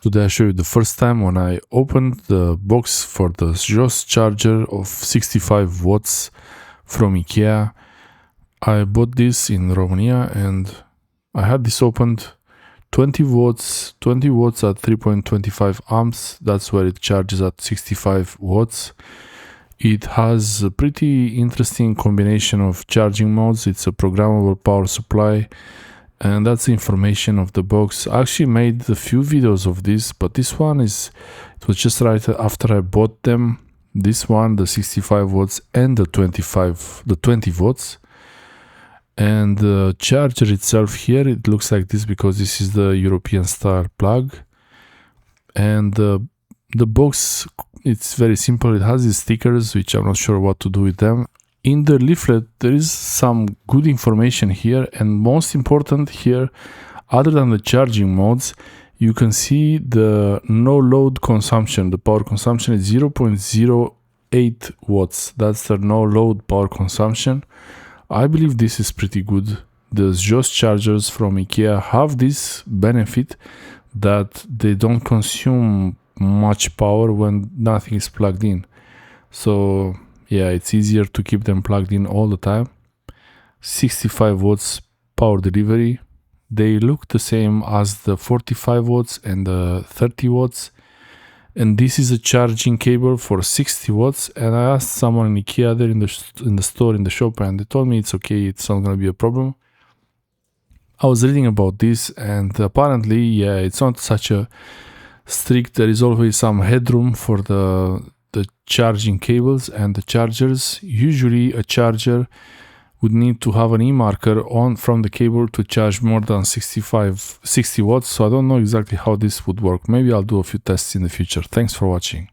Today I show you the first time when I opened the box for the SJOSS charger of 65 watts from Ikea. I bought this in Romania and I had this opened 20 watts at 3.25 amps. That's where it charges at 65 watts. It has a pretty interesting combination of charging modes. It's a programmable power supply, and that's the information of the box. I actually made a few videos of this, but this one it was just right after I bought them. This one, the 65 watts and the 20 watts. And the charger itself here, it looks like this because this is the European style plug. And the box, it's very simple. It has these stickers, which I'm not sure what to do with them. In the leaflet, there is some good information here, and most important here, other than the charging modes, you can see the no load consumption. The power consumption is 0.08 watts. That's the no load power consumption. I believe this is pretty good. The SJOSS chargers from Ikea have this benefit that they don't consume much power when nothing is plugged in. So yeah, it's easier to keep them plugged in all the time. 65 watts power delivery. They look the same as the 45 watts and the 30 watts. And this is a charging cable for 60 watts. And I asked someone in Ikea there in the store, in the shop, and they told me it's okay, it's not going to be a problem. I was reading about this, and apparently, yeah, it's not such a strict. There is always some headroom for the charging cables and the chargers. Usually a charger would need to have an E-marker on from the cable to charge more than 60 watts. So I don't know exactly how this would work. Maybe I'll do a few tests in the future. Thanks for watching.